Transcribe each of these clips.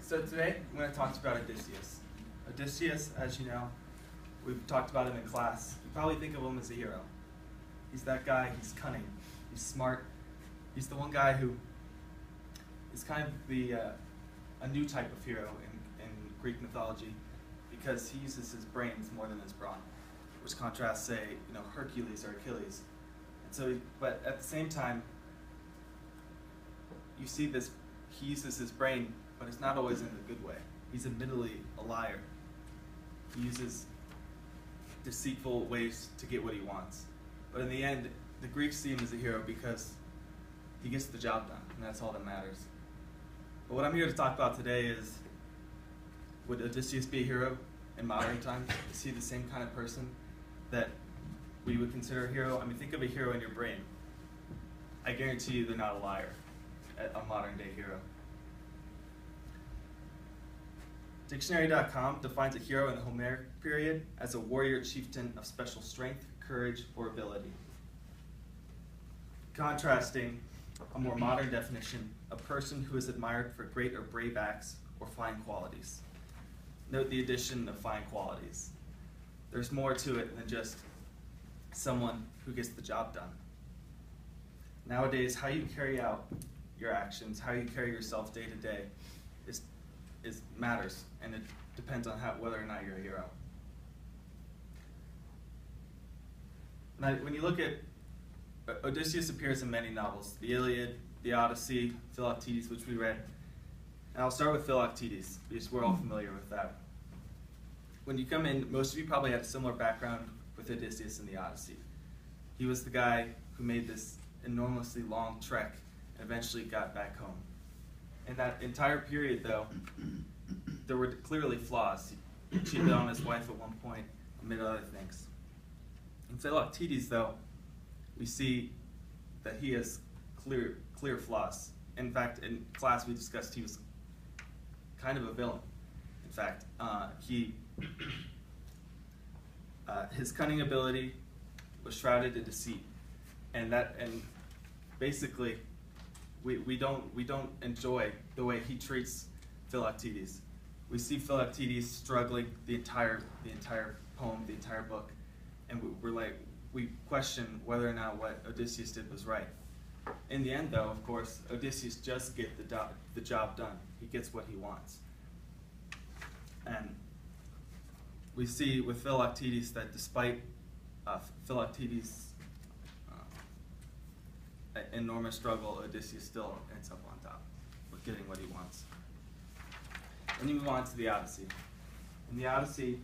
So today I'm going to talk about Odysseus. Odysseus, as you know, we've talked about him in class. You probably think of him as a hero. He's that guy, he's cunning, he's smart. He's the one guy who is kind of a new type of hero in Greek mythology because he uses his brains more than his brawn, which contrasts, say, Hercules or Achilles. And so, but at the same time, you see this, he uses his brain, but it's not always in a good way. He's admittedly a liar. He uses deceitful ways to get what he wants. But in the end, the Greeks see him as a hero because he gets the job done, and that's all that matters. But what I'm here to talk about today is, would Odysseus be a hero in modern times? Is he the same kind of person that we would consider a hero? I mean, think of a hero in your brain. I guarantee you they're not a liar, a modern day hero. Dictionary.com defines a hero in the Homeric period as a warrior chieftain of special strength, courage, or ability. Contrasting a more modern definition, a person who is admired for great or brave acts or fine qualities. Note the addition of fine qualities. There's more to it than just someone who gets the job done. Nowadays, how you carry out your actions, how you carry yourself day to day, matters, and it depends on whether or not you're a hero. Now, when you look at Odysseus, appears in many novels: the Iliad, the Odyssey, Philoctetes, which we read. And I'll start with Philoctetes because we're all familiar with that. When you come in, most of you probably had a similar background with Odysseus in the Odyssey. He was the guy who made this enormously long trek and eventually got back home. In that entire period, though, there were clearly flaws. He cheated on his wife at one point, amid other things. In Philoctetes, though, we see that he has clear flaws. In fact, in class we discussed he was kind of a villain. In fact, his cunning ability was shrouded in deceit, and basically we don't enjoy the way he treats Philoctetes. We see Philoctetes struggling the entire poem, the entire book, and we question whether or not what Odysseus did was right. In the end, though, of course, Odysseus just gets the job done. He gets what he wants. And we see with Philoctetes that despite Philoctetes' enormous struggle, Odysseus still ends up on top with getting what he wants. Then you move on to the Odyssey. In the Odyssey,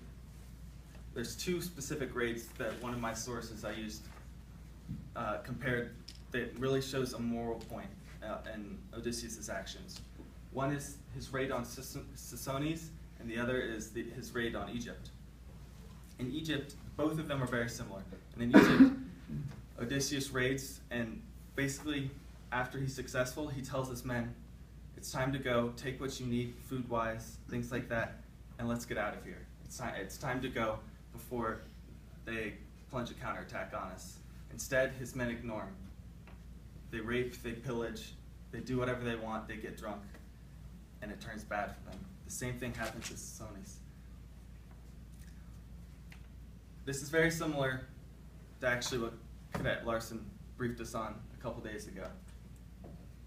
there's two specific raids that one of my sources I used compared that really shows a moral point in Odysseus' actions. One is his raid on Sisones, and the other is his raid on Egypt. In Egypt, both of them are very similar. And in Egypt, Odysseus raids, and basically, after he's successful, he tells his men, it's time to go, take what you need, food-wise, things like that, and let's get out of here. It's time to go before they plunge a counterattack on us. Instead, his men ignore him. They rape, they pillage, they do whatever they want, they get drunk, and it turns bad for them. The same thing happens to Sisones. This is very similar to actually what Cadet Larson briefed us on a couple days ago.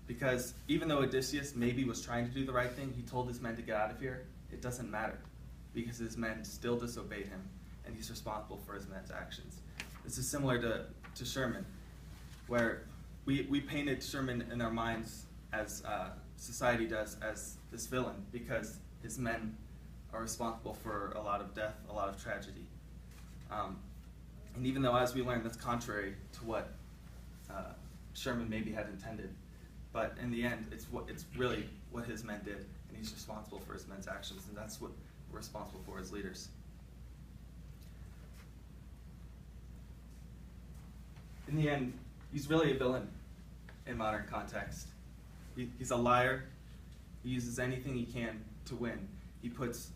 Because even though Odysseus maybe was trying to do the right thing, he told his men to get out of here, it doesn't matter, because his men still disobeyed him, and he's responsible for his men's actions. This is similar to Sherman, where we painted Sherman in our minds, as society does, as this villain, because his men are responsible for a lot of death, a lot of tragedy. And even though, as we learned, that's contrary to what Sherman maybe had intended, but in the end, it's really what his men did, and he's responsible for his men's actions, and that's what we're responsible for as leaders. In the end, he's really a villain in modern context. He's a liar. He uses anything he can to win. He puts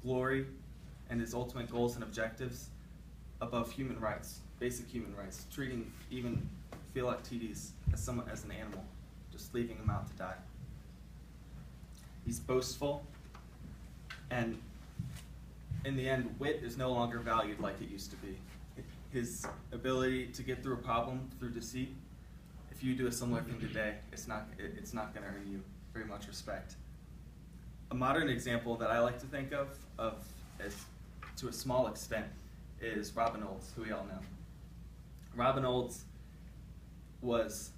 glory and his ultimate goals and objectives above human rights, basic human rights, treating even Philoctetes as an animal, just leaving him out to die. He's boastful, And in the end, wit is no longer valued like it used to be. His ability to get through a problem through deceit, if you do a similar thing today, it's not going to earn you very much respect. A modern example that I like to think of as to a small extent is Robin Olds, who we all know. Robin Olds was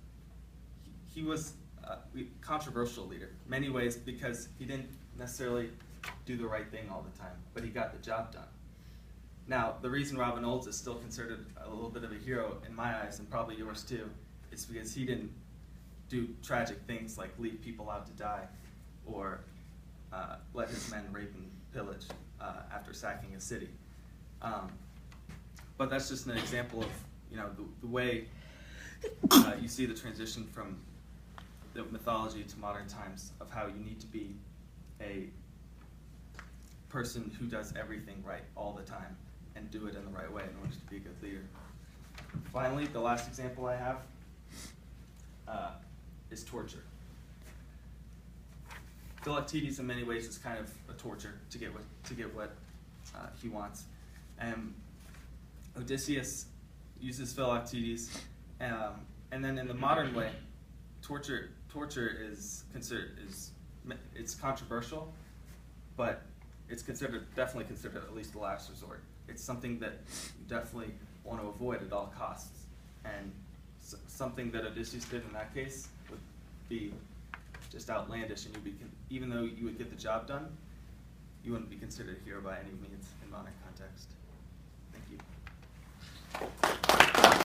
a controversial leader in many ways because he didn't necessarily do the right thing all the time, but he got the job done. Now, the reason Robin Olds is still considered a little bit of a hero in my eyes, and probably yours too, is because he didn't do tragic things like leave people out to die or let his men rape and pillage after sacking a city. But that's just an example of the way you see the transition from the mythology to modern times of how you need to be a person who does everything right all the time and do it in the right way in order to be a good leader. Finally, the last example I have is torture. Philoctetes in many ways is kind of a torture to get what he wants. Odysseus uses Philoctetes, and then in the modern way, torture is it's controversial, but it's definitely considered at least the last resort. It's something that you definitely want to avoid at all costs, and something that Odysseus did in that case would be just outlandish, and even though you would get the job done, you wouldn't be considered a hero by any means in modern context. Thank you.